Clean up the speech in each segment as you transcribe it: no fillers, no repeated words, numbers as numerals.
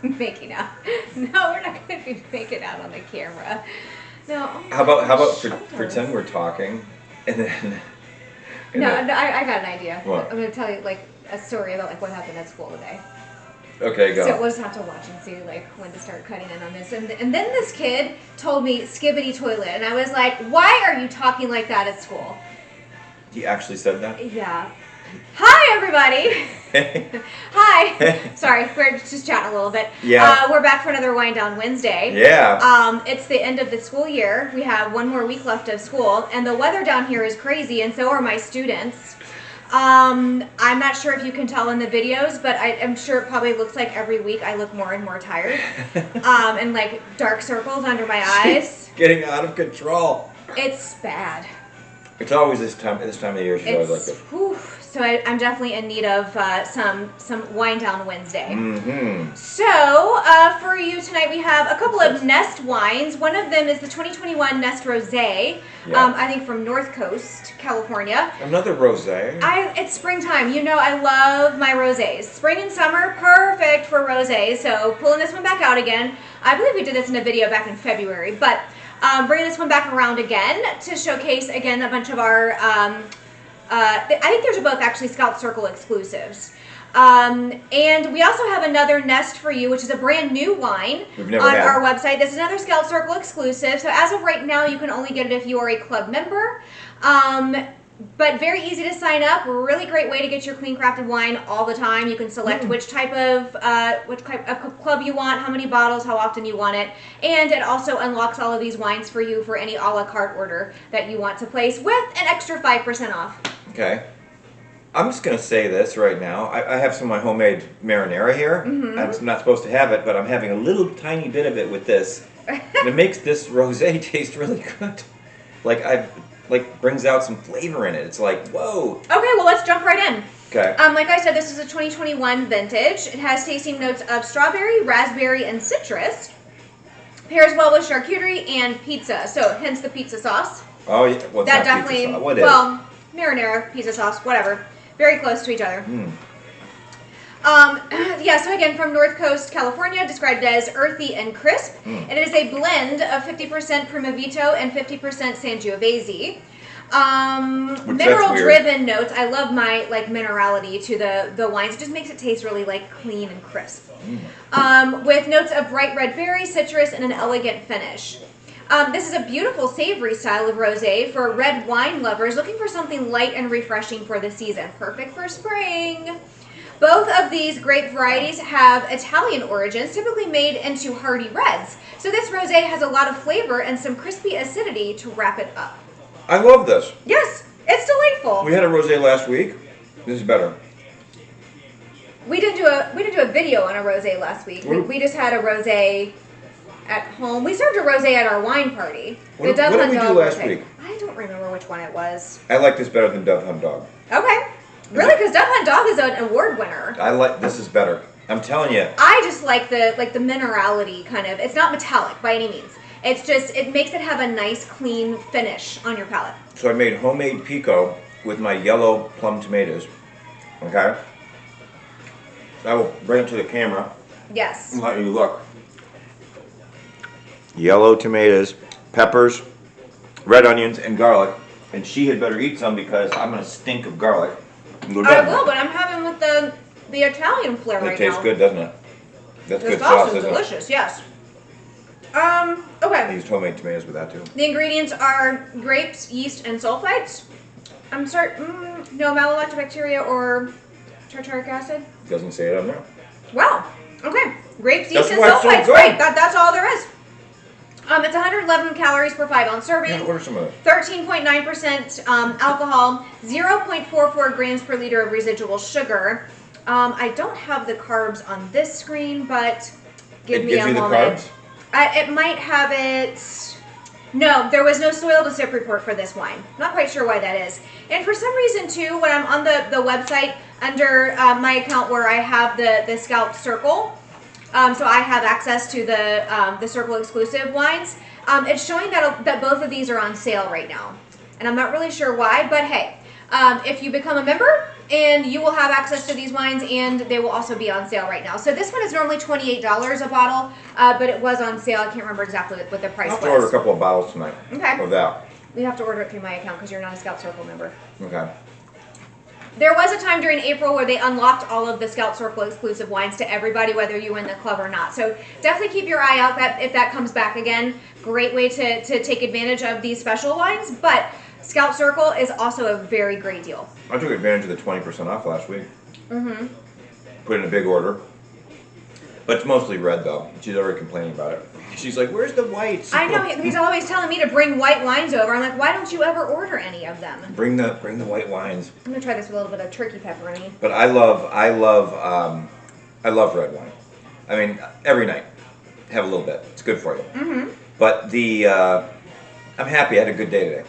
Making out. No, we're not going to be making out on the camera. No. Oh How about shoulders. pretend we're talking, and then. No, I got an idea. What? I'm going to tell you like a story about like what happened at school today. Okay, go. So we'll just have to watch and see like when to start cutting in on this. And then this kid told me skibbity toilet, and I was like, why are you talking like that at school? He actually said that? Yeah. Hi, everybody. Hi. Sorry, we're just chatting a little bit. Yeah. We're back for another Wind Down Wednesday. Yeah. It's the end of the school year. We have one more week left of school, and the weather down here is crazy, and so are my students. I'm not sure if you can tell in the videos, but I'm sure it probably looks like every week I look more and more tired. And like dark circles under my eyes. Getting out of control. It's bad. It's always this time of year. She's always like this. Whew, so I'm definitely in need of some Wind Down Wednesday. Mm-hmm. So for you tonight, we have a couple of Nest wines. One of them is the 2021 Nest Rosé. Yeah. I think from North Coast, California. Another rosé. It's springtime. You know I love my rosés. Spring and summer, perfect for rosés. So pulling this one back out again. I believe we did this in a video back in February, but bringing this one back around again to showcase again a bunch of our. I think these are both actually Scout Circle exclusives. And we also have another Nest for you, which is a brand new wine on our website. This is another Scout Circle exclusive. So as of right now, you can only get it if you are a club member. But very easy to sign up. Really great way to get your clean crafted wine all the time. You can select which type of club you want, how many bottles, how often you want it, and it also unlocks all of these wines for you for any a la carte order that you want to place with an extra 5% off. Okay. I'm just going to say this right now. I have some of my homemade marinara here. I'm not supposed to have it, but I'm having a little tiny bit of it with this. And it makes this rosé taste really good. Brings out some flavor in it. It's like, whoa. Okay, well, let's jump right in. Okay. Like I said, this is a 2021 vintage. It has tasting notes of strawberry, raspberry, and citrus. Pairs well with charcuterie and pizza, so hence the pizza sauce. Oh, yeah. Well, that definitely, pizza sauce. What is? Well, marinara, pizza sauce, whatever. Very close to each other. Yeah, so again, from North Coast, California, described as earthy and crisp. It is a blend of 50% Primavito and 50% Sangiovese. Mineral-driven notes. I love my minerality to the wines. It just makes it taste really clean and crisp. With notes of bright red berry, citrus, and an elegant finish. This is a beautiful savory style of rosé for red wine lovers looking for something light and refreshing for the season. Perfect for spring. Both of these grape varieties have Italian origins, typically made into hearty reds. So this rosé has a lot of flavor and some crispy acidity to wrap it up. I love this. Yes, it's delightful. We had a rosé last week. This is better. We didn't do a video on a rosé last week. We just had a rosé at home. We served a rosé at our wine party. What did we do last week? I don't remember which one it was. I like this better than Dove Hunt Dog. Okay. Really? Because Dove Hunt Dog is an award winner. This is better. I'm telling you. I just like the minerality kind of. It's not metallic by any means. It's just, it makes it have a nice clean finish on your palate. So I made homemade pico with my yellow plum tomatoes. Okay? I will bring it to the camera. Yes. And let you look. Yellow tomatoes, peppers, red onions, and garlic. And she had better eat some because I'm going to stink of garlic. I will, but I'm having with the Italian flair right now. It tastes good, doesn't it? That's good sauce sauce, is isn't delicious, yes. I Okay. used homemade tomatoes with that too. The ingredients are grapes, yeast, and sulfites. I'm sorry, no malolactobacteria or tartaric acid. Doesn't say it on there. Wow. Okay. Grapes, yeast, and why it's so sulfites. good. Great. That's all there is. It's 111 calories per 5-ounce serving. Yeah, order some of it. 13.9% alcohol, 0.44 grams per liter of residual sugar. I don't have the carbs on this screen, but give me a moment. It gives you the carbs? It might have it. No, there was no soil to sip report for this wine. Not quite sure why that is. And for some reason, too, when I'm on the website under my account where I have the Scout Circle, so I have access to the Circle exclusive wines. It's showing that both of these are on sale right now, and I'm not really sure why. But hey, if you become a member and you will have access to these wines, and they will also be on sale right now. So this one is normally $28 a bottle, but it was on sale. I can't remember exactly what the price I'll was. have to order a couple of bottles tonight. Okay. Of that. You have to order it through my account because you're not a Scout Circle member. Okay. There was a time during April where they unlocked all of the Scout Circle exclusive wines to everybody, whether you were in the club or not. So definitely keep your eye out that if that comes back again. Great way to take advantage of these special wines. But Scout Circle is also a very great deal. I took advantage of the 20% off last week. Mm-hmm. Put in a big order. But it's mostly red though. She's already complaining about it. She's like, "Where's the whites?" I know he's always telling me to bring white wines over. I'm like, why don't you ever order any of them? Bring the white wines. I'm gonna try this with a little bit of turkey pepperoni. But I love red wine. I mean, every night, have a little bit. It's good for you. Mm-hmm. But I'm happy. I had a good day today.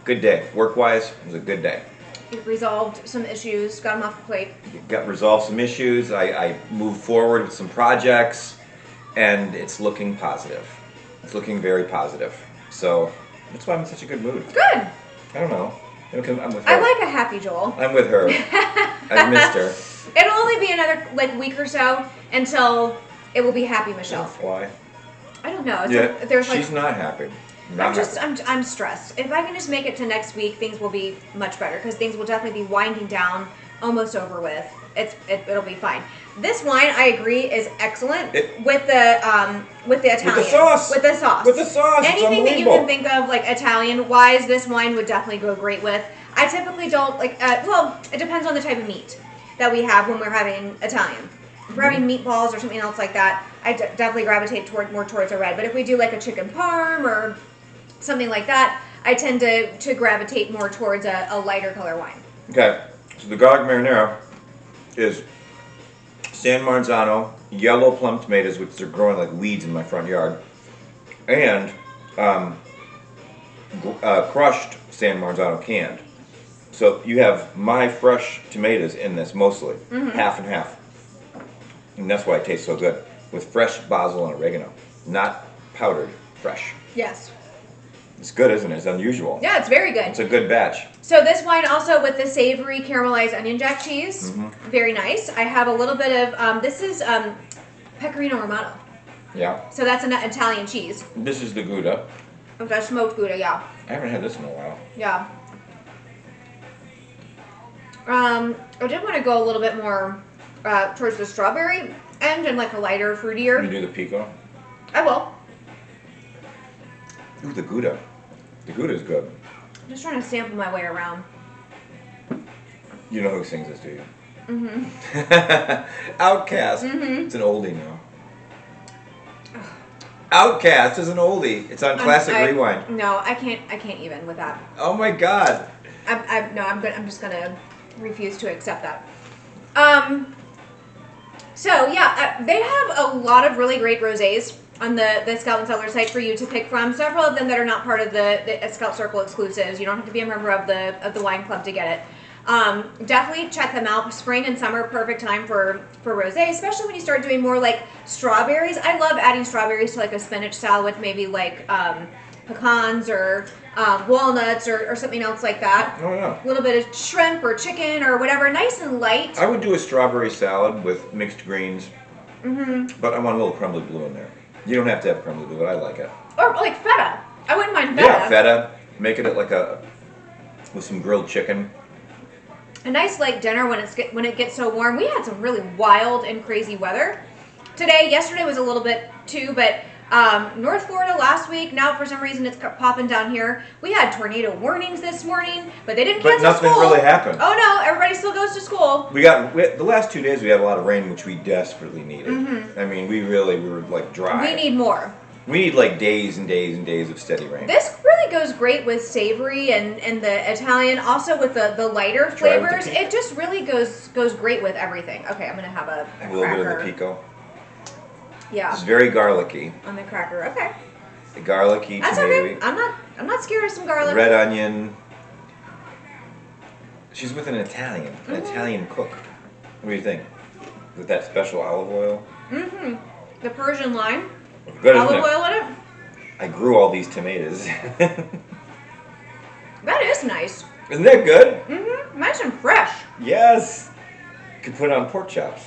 Good day. Work-wise, it was a good day. It resolved some issues, got them off the plate. Got resolved some issues. I moved forward with some projects, and it's looking positive. It's looking very positive. So that's why I'm in such a good mood. Good. I don't know. Because I'm with her. I like a happy Joel. I'm with her. I missed her. It'll only be another week or so until it will be happy Michelle. Why? I don't know. It's Yeah, there's she's not happy. Not happy. I'm stressed. If I can just make it to next week, things will be much better because things will definitely be winding down, almost over with. It'll be fine. This wine, I agree, is excellent with the Italian. With the sauce. With the sauce. With the sauce. Anything that you can think of, like Italian wise, this wine would definitely go great with. I typically don't like. Well, it depends on the type of meat that we have when we're having Italian. If we're having meatballs or something else like that, I definitely gravitate more towards a red. But if we do like a chicken parm or something like that, I tend to gravitate more towards a lighter color wine. Okay, so the garlic marinara is San Marzano yellow plum tomatoes, which are growing like weeds in my front yard, and crushed San Marzano canned. So you have my fresh tomatoes in this mostly, half and half. And that's why it tastes so good, with fresh basil and oregano, not powdered, fresh. Yes. It's good, isn't it? It's unusual. Yeah, it's very good. It's a good batch. So this wine also with the savory caramelized onion jack cheese, very nice. I have a little bit of, this is Pecorino Romano. Yeah. So that's an Italian cheese. This is the Gouda. That's smoked Gouda, yeah. I haven't had this in a while. Yeah. I did want to go a little bit more towards the strawberry end and like a lighter, fruitier. Can you do the pico? I will. Ooh, the Gouda. The Gouda is good. I'm just trying to sample my way around. You know who sings this, do you? Mm-hmm. Outcast. Mm-hmm. It's an oldie now. Outcast is an oldie. It's on Classic Rewind. No, I can't even with that. Oh my God. I'm just gonna refuse to accept that. So yeah, they have a lot of really great rosés on the Scout and Cellar site for you to pick from. Several of them that are not part of the Scout Circle exclusives. You don't have to be a member of the wine club to get it. Definitely check them out. Spring and summer, perfect time for rosé, especially when you start doing more like strawberries. I love adding strawberries to like a spinach salad with maybe like pecans or walnuts or something else like that. Oh yeah. A little bit of shrimp or chicken or whatever, nice and light. I would do a strawberry salad with mixed greens, Mm-hmm. but I want a little crumbly blue in there. You don't have to have crumbly blue, but I like it. Or like feta. I wouldn't mind feta. Yeah, feta. Make it like with some grilled chicken. A nice light dinner when it gets so warm. We had some really wild and crazy weather today. Yesterday was a little bit too, but North Florida last week. Now for some reason it's popping down here. We had tornado warnings this morning, but they didn't cancel school. But nothing really happened. Oh no, everybody still goes to school. We the last 2 days we had a lot of rain, which we desperately needed. Mm-hmm. I mean, we were like dry. We need more. We need like days and days and days of steady rain. This really goes great with savory and the Italian, also with the lighter flavors. It just really goes great with everything. Okay, I'm gonna have a little cracker. bit of the pico. Yeah. It's very garlicky. On the cracker. Okay. The garlicky, That's tomatoey. okay. I'm not scared of some garlic. Red onion. She's with an Italian cook. What do you think? With that special olive oil? Mm-hmm. The Persian lime. Good, olive oil in it. I grew all these tomatoes. That is nice. Isn't that good? Mm-hmm. Nice and fresh. Yes. You could put it on pork chops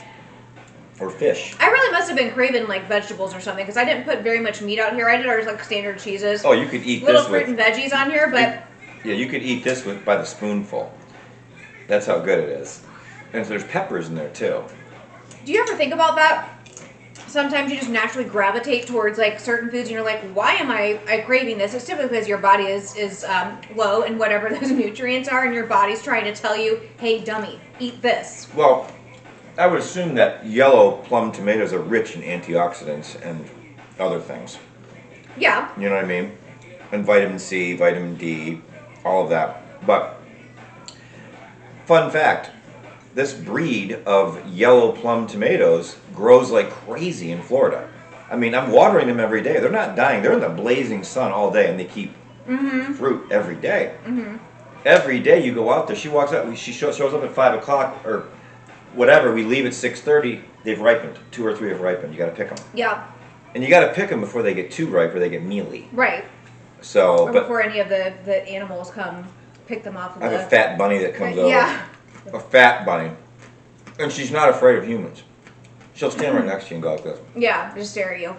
or fish. I really must have been craving like vegetables or something because I didn't put very much meat out here. I did ours like standard cheeses. Oh, you could eat little this fruit with... and veggies on here, but Yeah, you could eat this with by the spoonful. That's how good it is. And there's peppers in there too. do you ever think about that? Sometimes you just naturally gravitate towards like certain foods, and you're like, "Why am I craving this?" It's typically because your body is low in whatever those nutrients are, and your body's trying to tell you, "Hey, dummy, eat this." Well, I would assume that yellow plum tomatoes are rich in antioxidants and other things. Yeah. You know what I mean? And vitamin C, vitamin D, all of that. But, fun fact, this breed of yellow plum tomatoes grows like crazy in Florida. I mean, I'm watering them every day. They're not dying. They're in the blazing sun all day, and they keep fruit every day. Every day you go out there, she walks out, she shows up at 5 o'clock or whatever, we leave at 6:30, they've ripened. 2 or 3 have ripened. You got to pick them. Yeah. And you got to pick them before they get too ripe or they get mealy. Right. So, Or but before any of the animals come pick them off of I have the... a fat bunny that comes over. Yeah. A fat bunny. And she's not afraid of humans. She'll stand right next to you and go like this. Yeah, just stare at you.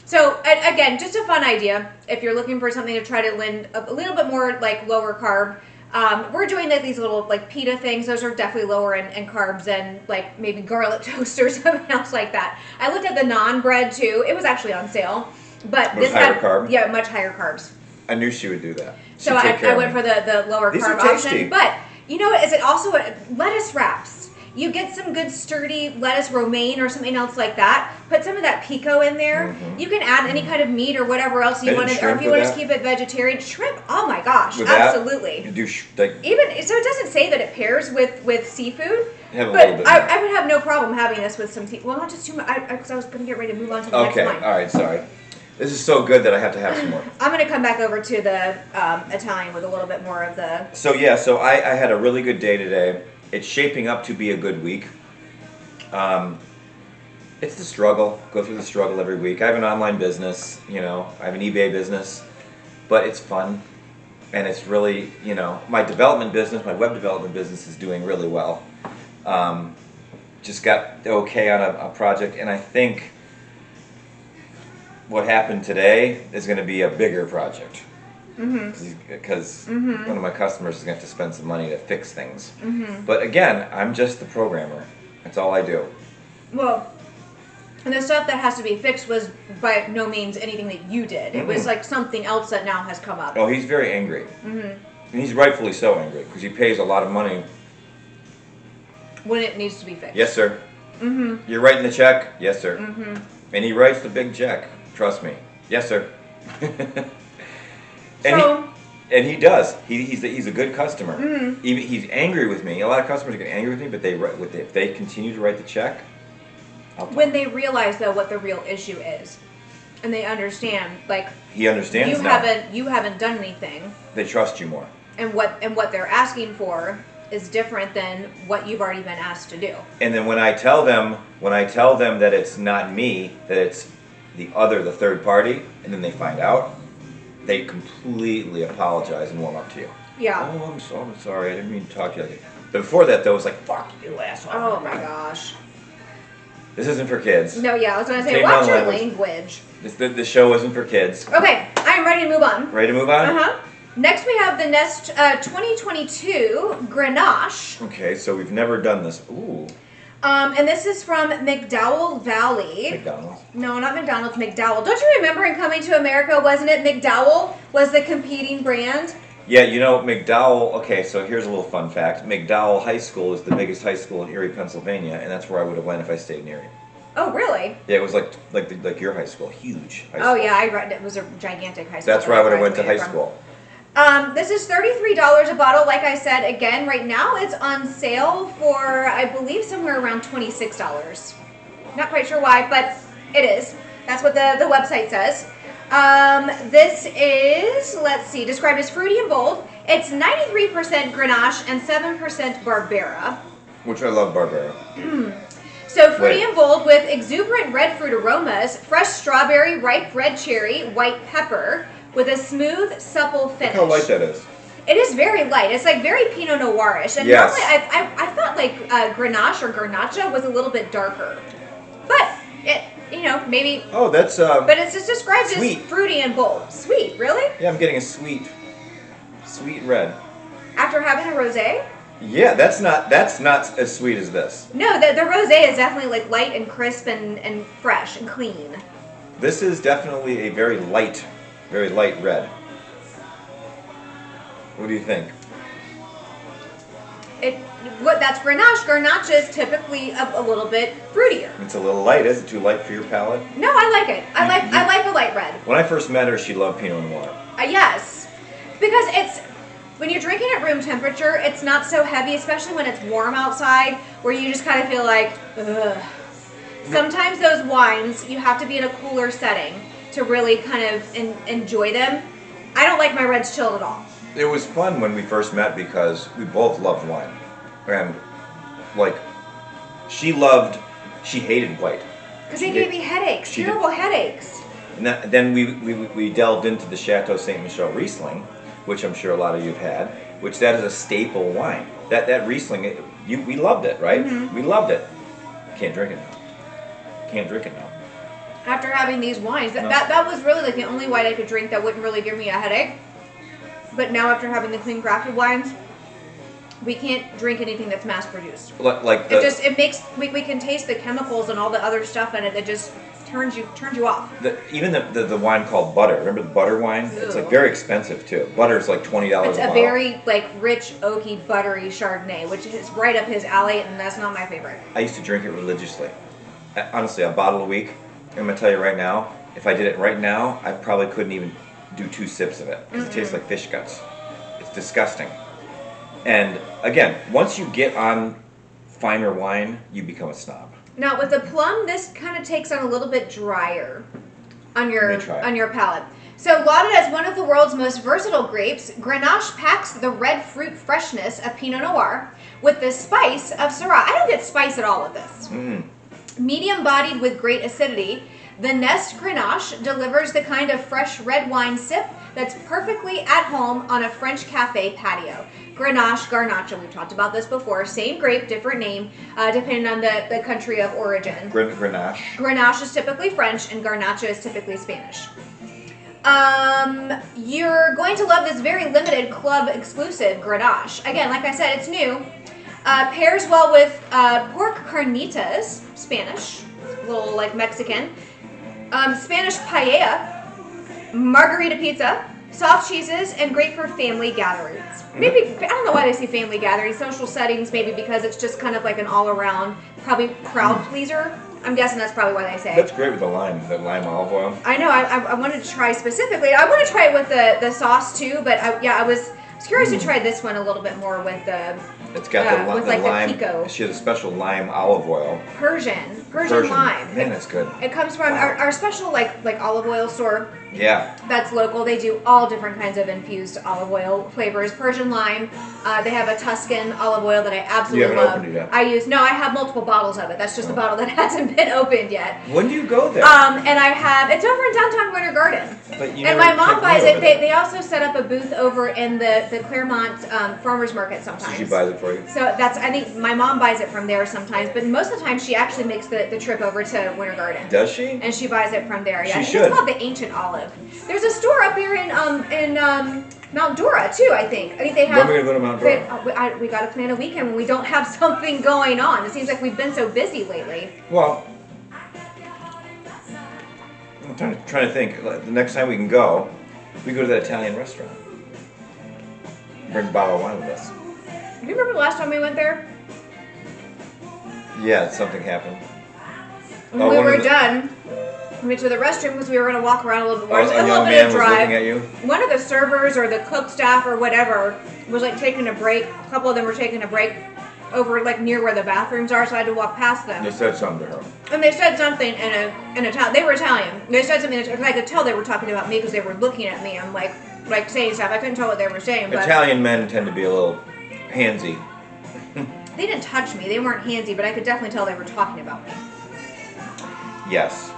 So, again, just a fun idea. If you're looking for something to try to lend a little bit more, like, lower carb, we're doing like these little, like, pita things. Those are definitely lower in carbs than, like, maybe garlic toast or something else like that. I looked at the naan bread, too. It was actually on sale. But Was this higher had... carb? Yeah, much higher carbs. I knew she would do that. So I went for the lower These carb are tasty. option. But you know what? Is it also lettuce wraps? You get some good sturdy lettuce romaine or something else like that. Put some of that pico in there. You can add any kind of meat or whatever else you Added want to, or shrimp if you with want to that? keep it vegetarian. Shrimp, oh my gosh, With that, absolutely. you do like Even so, it doesn't say that it pairs with seafood. have a But little bit. I would have no problem having this with some well, not just too much, because I was going to get ready to move on to the Okay, next one. all right, sorry. This is so good that I have to have some more. I'm going to come back over to the Italian with a little bit more of the... So yeah, so I had a really good day today. It's shaping up to be a good week. It's the struggle. Go through the struggle every week. I have an online business, you know. I have an eBay business, but it's fun, and it's really, you know, my development business, my web development business is doing really well. Just got the okay on a project, and I think what happened today is going to be a bigger project. Because one of my customers is going to have to spend some money to fix things. But again, I'm just the programmer. That's all I do. Well, and the stuff that has to be fixed was by no means anything that you did. It was like something else that now has come up. Oh, he's very angry. And he's rightfully so angry because he pays a lot of money. When it needs to be fixed. Yes, sir. You're writing the check? Yes, sir. And he writes the big check. Trust me. Yes, sir. And he does. He's a good customer. He's angry with me. A lot of customers get angry with me, but if they continue to write the check, I'll talk. When they realize though what the real issue is, and they understand, like He understands you now. haven't done anything, They trust you more. and what they're asking for is different than what you've already been asked to do. And then when I tell them that it's not me, that it's the third party, and then they find out, they completely apologize and warm up to you. Yeah. Oh, I'm sorry. I didn't mean to talk to you like that. But before that, though, it was like, fuck you, asshole. Oh my gosh. This isn't for kids. No, yeah, I was gonna say, Take watch my your language. language. The show isn't for kids. Okay, I am ready to move on. Ready to move on? Next, we have the Nest 2022 Grenache. Okay, so we've never done this. Ooh, And this is from McDowell Valley. McDonald's. No, not McDonald's, McDowell. Don't you remember in Coming to America, wasn't it McDowell was the competing brand? Yeah, you know, McDowell, okay, so here's a little fun fact. McDowell High School is the biggest high school in Erie, Pennsylvania, and that's where I would have went if I stayed in Erie. Oh, really? Yeah, it was like your high school, huge high school. Oh, yeah, I read it was a gigantic high school. That's where I would have went to high graduated school. This is $33 a bottle. Like I said, again, right now it's on sale for, I believe, somewhere around $26. Not quite sure why, but it is. That's what the website says. This is, let's see, described as fruity and bold. It's 93% Grenache and 7% Barbera. Which I love Barbera. So fruity and bold with exuberant red fruit aromas, fresh strawberry, ripe red cherry, white pepper, with a smooth, supple finish. Look how light that is. It is very light. It's like very Pinot Noirish. And Yes. normally I thought like Grenache or Garnacha was a little bit darker. But it, maybe. Oh, that's But it's just described sweet. as fruity and bold. Sweet, really? Yeah, I'm getting a sweet red. After having a rosé? Yeah, that's not as sweet as this. No, the rosé is definitely like light and crisp and fresh and clean. This is definitely a very light red. What do you think? That's Grenache. Garnacha is typically a little bit fruitier. It's a little light. Is it too light for your palate? No, I like it. I like a light red. When I first met her, she loved Pinot Noir. Yes, because when you're drinking at room temperature, it's not so heavy, especially when it's warm outside, where you just kind of feel like, ugh. Sometimes those wines, you have to be in a cooler setting to really kind of enjoy them. I don't like my reds chilled at all. It was fun when we first met because we both loved wine. And, like, she hated white. Because they gave me headaches, terrible headaches. And then we delved into the Chateau Ste. Michelle Riesling, which I'm sure a lot of you have had, which that is a staple wine. That Riesling, we loved it, right? Mm-hmm. We loved it. Can't drink it now. After having these wines, that was really like the only wine I could drink that wouldn't really give me a headache. But now after having the clean crafted wines, we can't drink anything that's mass produced. It makes we can taste the chemicals and all the other stuff in it that just turns you off. Even the wine called Butter. Remember the Butter wine? Ew. It's like very expensive too. Butter's like $20 a bottle. It's a very like rich, oaky, buttery Chardonnay, which is right up his alley, and that's not my favorite. I used to drink it religiously. Honestly, a bottle a week. I'm gonna tell you right now, if I did it right now, I probably couldn't even do 2 sips of it because it tastes like fish guts. It's disgusting. And again, once you get on finer wine, you become a snob. Now with the plum, this kind of takes on a little bit drier on your palate. So lauded as one of the world's most versatile grapes, Grenache packs the red fruit freshness of Pinot Noir with the spice of Syrah. I don't get spice at all with this. Medium-bodied with great acidity, the Nest Grenache delivers the kind of fresh red wine sip that's perfectly at home on a French cafe patio. Grenache, Garnacha, we've talked about this before. Same grape, different name, depending on the country of origin. Grenache. Grenache is typically French, and Garnacha is typically Spanish. You're going to love this very limited club exclusive Grenache. Again, like I said, it's new. Pairs well with pork carnitas, Spanish, a little like Mexican. Spanish paella, margarita pizza, soft cheeses, and great for family gatherings. Maybe, I don't know why they say family gatherings, social settings, maybe because it's just kind of like an all-around, probably crowd pleaser. I'm guessing that's probably why they say. That's great with the lime olive oil. I know, I wanted to try specifically. I want to try it with the sauce too, but I was curious to try this one a little bit more with the It's got the lime. pico. She has a special lime olive oil. Persian lime. Man, that's good. It comes from our special like olive oil store. Yeah. That's local. They do all different kinds of infused olive oil flavors. Persian lime. They have a Tuscan olive oil that I absolutely You haven't love. opened it yet. I have multiple bottles of it. That's just the bottle that hasn't been opened yet. When do you go there? And I have, it's over in downtown Winter Garden. But you And never my mom take buys me it. over there. They also set up a booth over in the Claremont Farmers Market sometimes. So she buys it for you? So I think my mom buys it from there sometimes, but most of the time she actually makes the trip over to Winter Garden. Does she? And she buys it from there. Yeah, She I think should. it's called the Ancient Olive. There's a store up here in Mount Dora too. I think they have. When are we gonna go to Mount Dora? We got to plan a weekend when we don't have something going on. It seems like we've been so busy lately. Well, I'm trying to think. The next time we can go, we go to that Italian restaurant. Bring a bottle of wine with us. Do you remember the last time we went there? Yeah, something happened. When we were done, we went to the restroom because we were going to walk around a little bit more. A A little young bit man of was drive. looking at you. One of the servers or the cook staff or whatever was like taking a break. A couple of them were taking a break over like near where the bathrooms are, so I had to walk past them. You said something to her. And they said something in Italian. They were Italian. They said something because I could tell they were talking about me because they were looking at me. I'm like saying stuff. I couldn't tell what they were saying. But Italian men tend to be a little handsy. they didn't touch me. They weren't handsy, but I could definitely tell they were talking about me. Yes.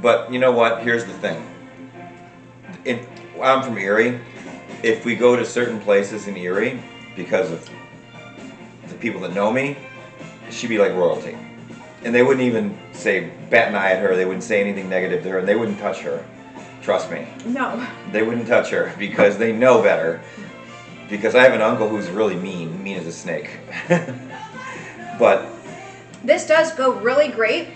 But you know what? Here's the thing. I'm from Erie, if we go to certain places in Erie, because of the people that know me, she'd be like royalty. And they wouldn't even say bat an eye at her. They wouldn't say anything negative to her, and they wouldn't touch her. Trust me. No. They wouldn't touch her because they know better. Because I have an uncle who's really mean as a snake. But this does go really great.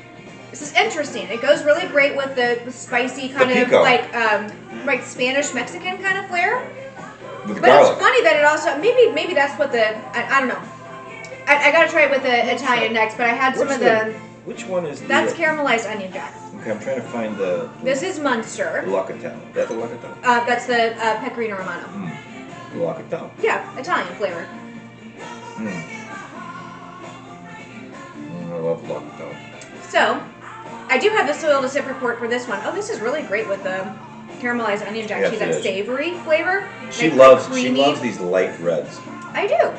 This is interesting. It goes really great with the spicy kind of pico. like Spanish Mexican kind of flair. with But garlic. it's funny that it also maybe that's what I don't know. I gotta try it with the Italian next, but I had some of the. Which one is the... That's caramelized onion jack. Okay, I'm trying to find the... This is Munster. Locatello. That's a Locatello? That's the Pecorino Romano. Locatello. Yeah, Italian flavor. I love Locatello. So, I do have the soil to sip report for this one. Oh, this is really great with the caramelized onion jack Yes, cheese. it That is. savory flavor. She Like loves creamy. these light reds. I do.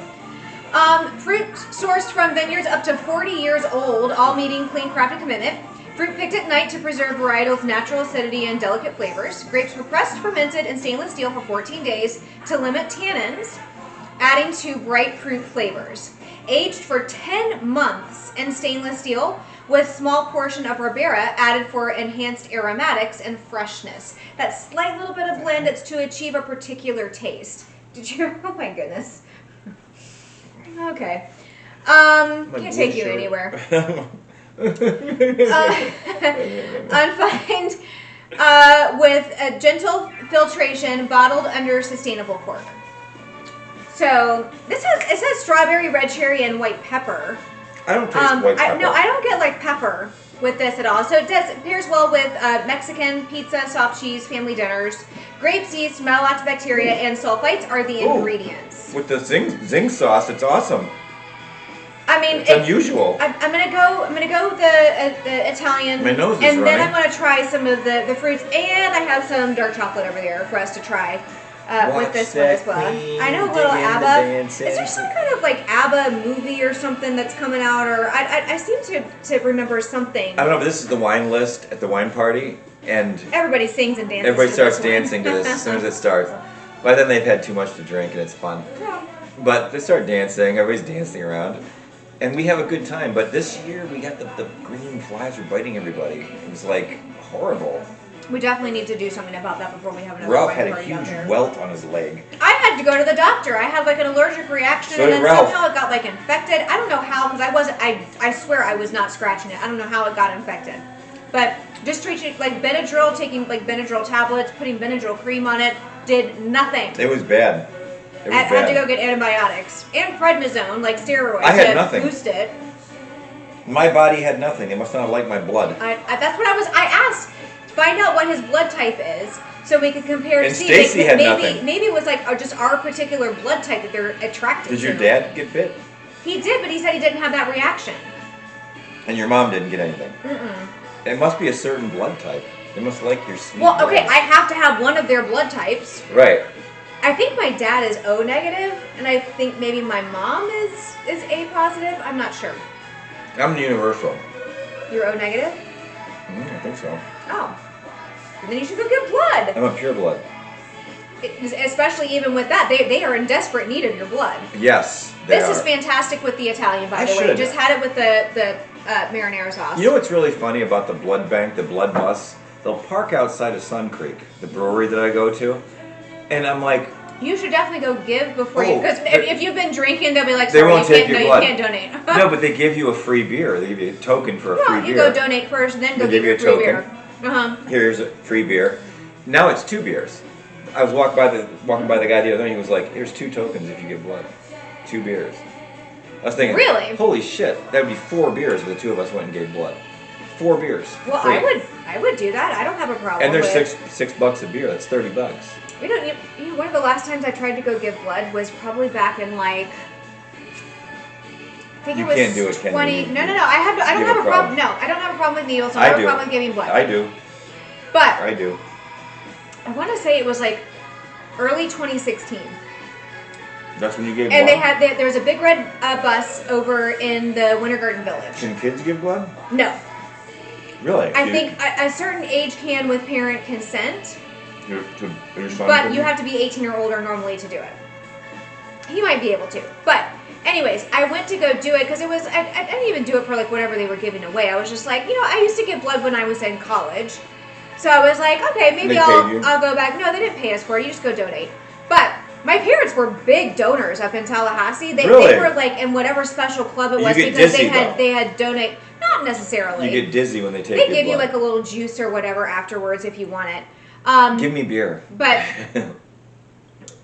Fruit sourced from vineyards up to 40 years old, all meeting clean crafted commitment. Fruit picked at night to preserve varietal's natural acidity and delicate flavors. Grapes were pressed, fermented in stainless steel for 14 days to limit tannins, adding to bright fruit flavors. Aged for 10 months in stainless steel with small portion of Ribera added for enhanced aromatics and freshness. That slight little bit of blend that's to achieve a particular taste. Did you? Oh my goodness. Okay. Can't take you anywhere. Unfined with a gentle filtration, bottled under sustainable cork. So it says strawberry, red cherry, and white pepper. I don't taste white pepper. No, I don't get like pepper with this at all. So it pairs well with Mexican pizza, soft cheese, family dinners. Grape yeast, malolactobacteria, and sulfites are the ingredients. With the zing sauce, it's awesome. I mean, It's unusual. I'm gonna go with the Italian, My nose is and then running. I'm gonna try some of the fruits, and I have some dark chocolate over there for us to try with this one as well. I know a little ABBA. Is there some kind of like ABBA movie or something that's coming out, or I seem to remember something. I don't know, but this is the wine list at the wine party, and Everybody sings and dances. everybody to starts this one. dancing to this as soon as it starts. By then they've had too much to drink and it's fun. Yeah. But they start dancing, everybody's dancing around. And we have a good time, but this year we got the green flies were biting everybody. It was like horrible. We definitely need to do something about that before we have another Ralph wine had a party out huge there. welt on his leg. I had to go to the doctor. I had like an allergic reaction, So and did then Ralph. somehow it got like infected. I don't know how, because I swear I was not scratching it. I don't know how it got infected. But just treating like Benadryl, taking like Benadryl tablets, putting Benadryl cream on it, did nothing. It was bad. It was I had to bad. go get antibiotics and prednisone, like steroids, I had to nothing. boost it. My body had nothing. They must not have liked my blood. That's what I asked. Find out what his blood type is, so we could compare. And to see, Stacy like, had maybe, nothing. Maybe it was like just our particular blood type that they're attracted to. Did your dad get bit? He did, but he said he didn't have that reaction. And your mom didn't get anything? Mm-mm. It must be a certain blood type. They must like your sweet Well, okay, blood. I have to have one of their blood types. Right. I think my dad is O negative, and I think maybe my mom is A positive. I'm not sure. I'm universal. You're O negative? I think so. Oh. Then you should go get blood. I'm a pure blood. Especially even with that, they are in desperate need of your blood. Yes, they This are. is fantastic with the Italian, by I the way. should. Just had it with the marinara sauce. You know what's really funny about the blood bank, the blood bus? They'll park outside of Sun Creek, the brewery that I go to, and I'm like, You should definitely go give before you, Oh, because but- if you've been drinking, they'll be like, They sorry, won't you take can't, your no, blood. you can't donate. no, but they give you a free beer. They give you a token for a No, free you beer. go donate first, then go They get give your you a free token. beer. Uh-huh. Here's a free beer. Now it's 2 beers. I was walking by the guy the other day. He was like, "Here's 2 tokens if you get blood, 2 beers." I was thinking, Really? Holy shit! That would be 4 beers if the 2 of us went and gave blood. 4 beers. Well, free. I would do that. I don't have a problem. And they're with $6 a beer. That's $30. You know, one of the last times I tried to go give blood was probably back in like. I think You it was can't do it, can you? 20. No. I don't You have a problem. No, I don't have a problem with needles. I I don't have do. a problem with giving blood. I do. But I do. I want to say it was like early 2016. That's when you gave And blood. there was a big red bus over in the Winter Garden Village. Can kids give blood? No, Really? I think a certain age can with parent consent. Your son But couldn't? you have to be 18 or older normally to do it. He might be able to. But anyways, I went to go do it because I didn't even do it for like whatever they were giving away. I was just like, I used to give blood when I was in college. So I was like, okay, maybe They paid you? I'll go back. No, they didn't pay us for it. You just go donate. But my parents were big donors up in Tallahassee. They Really? were like in whatever special club it You was get because dizzy, they had donate. Not necessarily. You get dizzy when they take They your give you blood. like a little juice or whatever afterwards if you want it. Give me beer. But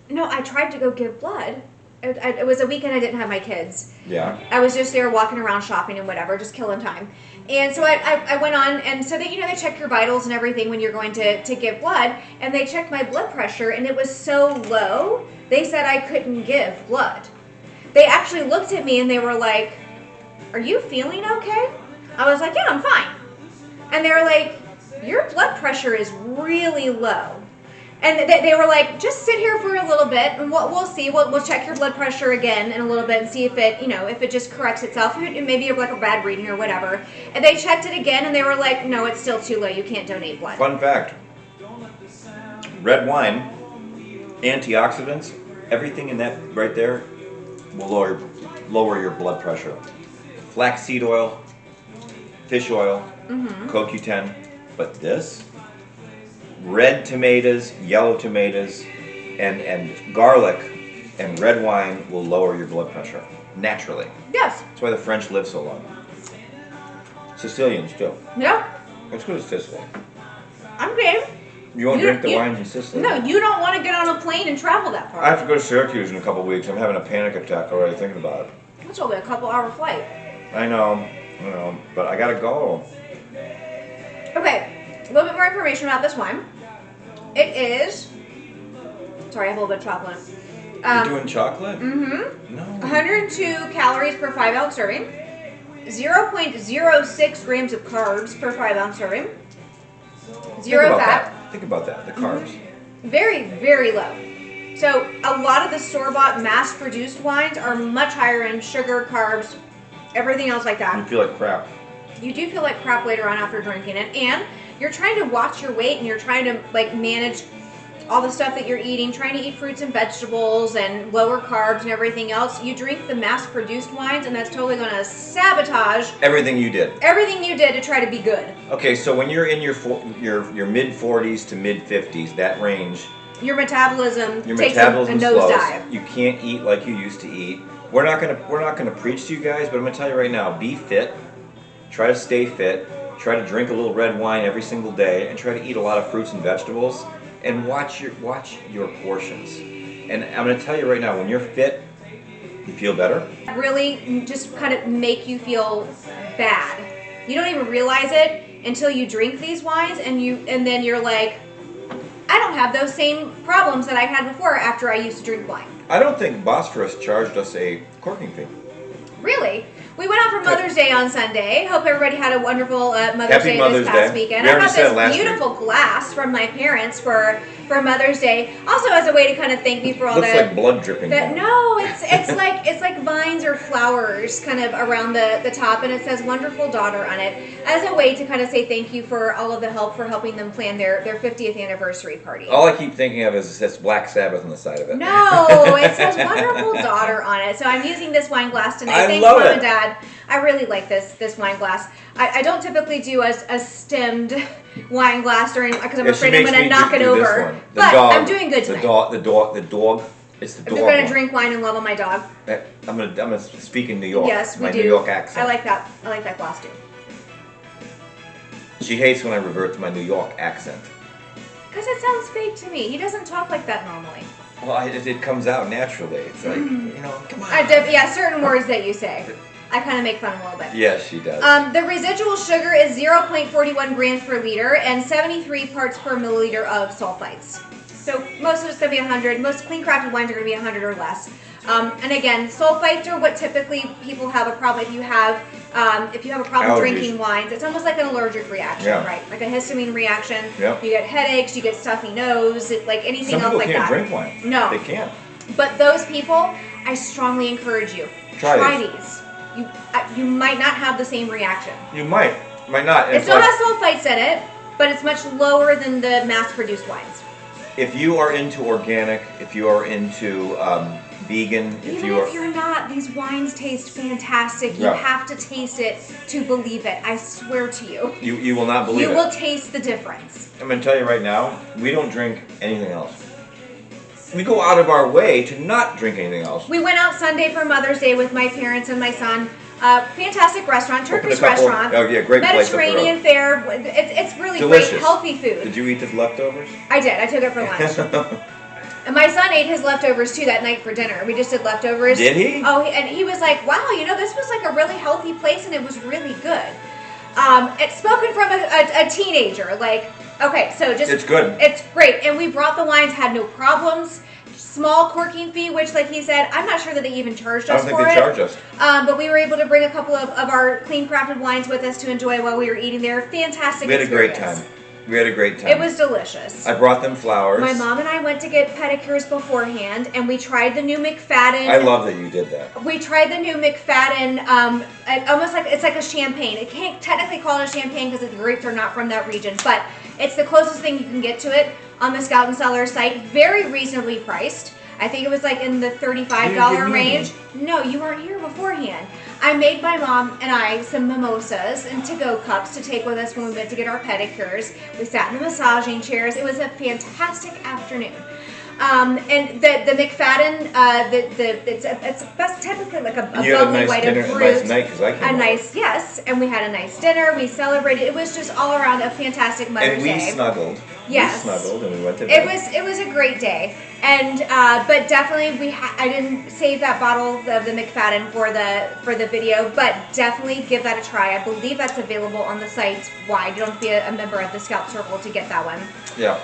no, I tried to go give blood. It was a weekend I didn't have my kids. Yeah. I was just there walking around shopping and whatever, just killing time. And so I went on, and so they check your vitals and everything when you're going to give blood, and they checked my blood pressure, and it was so low, they said I couldn't give blood. They actually looked at me and they were like, "Are you feeling okay?" I was like, "Yeah, I'm fine." And they were like, "Your blood pressure is really low." And they were like, "Just sit here for a little bit, and we'll see. We'll check your blood pressure again in a little bit and see if it just corrects itself. Maybe you're like a bad reading or whatever." And they checked it again, and they were like, "No, it's still too low. You can't donate blood." Fun fact. Red wine, antioxidants, everything in that right there will lower your blood pressure. Flaxseed oil, fish oil, CoQ10, but this, red tomatoes, yellow tomatoes, and garlic and red wine will lower your blood pressure naturally. Yes. That's why the French live so long. Sicilians too. No, Let's go to Sicily. I'm game. You won't You- drink the you- wines in Sicily? No, you don't want to get on a plane and travel that far. I have to go to Syracuse in a couple weeks. I'm having a panic attack already thinking about it. It's only a couple-hour flight. I know, but I gotta go. Okay, a little bit more information about this wine. It is. Sorry, I have a little bit of chocolate. You're doing chocolate? Mm-hmm. No. 102 calories per 5-ounce serving. 0.06 grams of carbs per 5-ounce serving. Zero fat. Think about that. The carbs. Very, very low. So a lot of the store-bought, mass-produced wines are much higher in sugar, carbs, everything else like You that. feel like crap. You do feel like crap later on after drinking it, and you're trying to watch your weight and you're trying to like manage all the stuff that you're eating, trying to eat fruits and vegetables and lower carbs and everything else. You drink the mass-produced wines, and that's totally going to sabotage Everything you did. everything you did to try to be good. Okay, so when you're in your mid 40s to mid 50s, that range, Your metabolism your takes metabolism a slows. nosedive. You can't eat like you used to eat. We're not gonna preach to you guys, but I'm gonna tell you right now: be fit. Try to stay fit. Try to drink a little red wine every single day, and try to eat a lot of fruits and vegetables. And watch your portions. And I'm gonna tell you right now: when you're fit, you feel better. Really just kind of make you feel bad. You don't even realize it until you drink these wines, and then you're like, I don't have those same problems that I had before after I used to drink wine. I don't think Bosphorus charged us a corking fee. Really? We went out for Mother's Day on Sunday. Hope everybody had a wonderful Mother's Happy Day Mother's this past Day. weekend. We I already got said this it last beautiful glass from my parents for Mother's Day. Also as a way to kind of thank me for all Looks the like blood dripping down. no, it's like vines or flowers kind of around the top, and it says "wonderful daughter" on it as a way to kind of say thank you for all of the help for helping them plan their 50th anniversary party. All I keep thinking of is it says Black Sabbath on the side of it. No, it says "wonderful daughter" on it. So I'm using this wine glass tonight. I Thanks, love Mom it. and Dad. I really like this wine glass. I don't typically do a stemmed wine glass because I'm Yeah, she afraid I'm makes going me to knock it do this over. one. The But dog, I'm doing good tonight. The dog. It's the I'm dog. going to one. drink wine and love on my dog. I'm gonna speak in New York. Yes, we my do. New York accent. I like that. I like that glass too. She hates when I revert to my New York accent. Because it sounds fake to me. He doesn't talk like that normally. Well, it comes out naturally. It's like come on. Yeah, certain words that you say. I kind of make fun of him a little bit. Yes, she does. The residual sugar is 0.41 grams per liter and 73 parts per milliliter of sulfites. So most of it's going to be 100. Most clean crafted wines are going to be 100 or less. And again, sulfites are what typically people have a problem if you have a problem Allergies. drinking wines. It's almost like an allergic reaction, Yeah. right? Like a histamine reaction. Yep. You get headaches, you get stuffy nose, like anything Some else people like can't that. drink wine. No. They can't. But those people, I strongly encourage you. Try these. You might not have the same reaction. You might not. It still has sulfites in it, but it's much lower than the mass-produced wines. if you are into organic, if you are into vegan, if Even you are, if you're not, these wines taste fantastic. You Yeah. have to taste it to believe it. I swear to you. you will not believe You it. will taste the difference. I'm going to tell you right now, we don't drink anything else. We go out of our way to not drink anything else. We went out Sunday for Mother's Day with my parents and my son. Fantastic restaurant, Opened a Turkish couple- restaurant. Oh yeah, great place up the road. Mediterranean fare. It's really Delicious. great, healthy food. Did you eat the leftovers? I did. I took it for lunch. And my son ate his leftovers too that night for dinner. We just did leftovers. Did he? Oh, and he was like, "Wow, this was like a really healthy place, and it was really good." It's spoken from a teenager. Like, okay, so just It's good. It's great, and we brought the wines, had no problems. Small corking fee, which, like he said, I'm not sure that they even charged I us don't for think it. they charge us. But we were able to bring a couple of our clean crafted wines with us to enjoy while we were eating there. Fantastic. We had a great experience. time. We had a great time. It was delicious. I brought them flowers. My mom and I went to get pedicures beforehand, and we tried the new McFadden. I love that you did that. We tried the new McFadden, almost like it's like a champagne. It can't technically call it a champagne because the grapes are not from that region, but it's the closest thing you can get to it on the Scout and Cellar site. Very reasonably priced. I think it was like in the $35 range. No, you weren't here beforehand. I made my mom and I some mimosas and to-go cups to take with us when we went to get our pedicures. We sat in the massaging chairs. It was a fantastic afternoon. And the McFadden, it's best typically like a You had a bubbly nice white dinner, of a fruit. nice night because I came over. Yes, and we had a nice dinner. We celebrated. It was just all around a fantastic Mother's And we Day. snuggled. Yes. We snuggled and we went to bed. It was a great day, and but definitely I didn't save that bottle of the McFadden for the video, but definitely give that a try. I believe that's available on the site. Why you don't have to be a member of the Scout Circle to get that one. Yeah.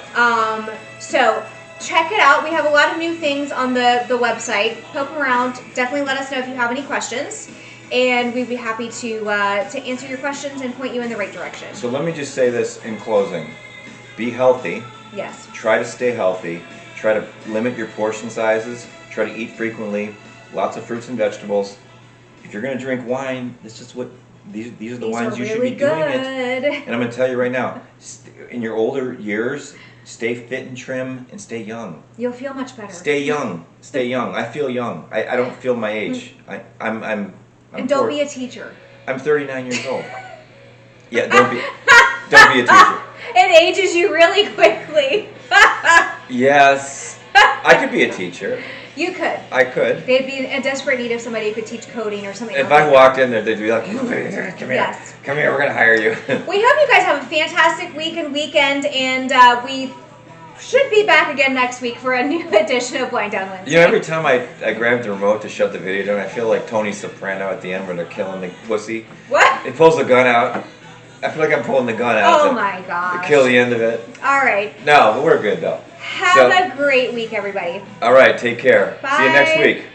So check it out. We have a lot of new things on the website. Poke around. Definitely let us know if you have any questions, and we'd be happy to answer your questions and point you in the right direction. So let me just say this in closing. Be healthy. Yes. Try to stay healthy. Try to limit your portion sizes. Try to eat frequently. Lots of fruits and vegetables. If you're going to drink wine, this is what these are the wines you should be doing it. And I'm going to tell you right now, in your older years, stay fit and trim and stay young. You'll feel much better. Stay young. Stay young. I feel young. I don't feel my age. I'm and don't be a teacher. I'm 39 years old. Yeah, don't be a teacher. It ages you really quickly. Yes. I could be a teacher. You could. I could. They'd be in desperate need of somebody who could teach coding or something. If else I like walked in there, they'd be like, come here, Yes. come here, we're going to hire you. that. We hope you guys have a fantastic week and weekend, and we should be back again next week for a new edition of Blind Down Wednesday. You know, every time I grab the remote to shut the video down, I feel like Tony Soprano at the end when they're killing the pussy. What? He pulls the gun out. I feel like I'm pulling the gun out Oh to, my to gosh. kill the end of it. All right. No, but we're good though. Have a great week, everybody. All right, take care. Bye. See you next week.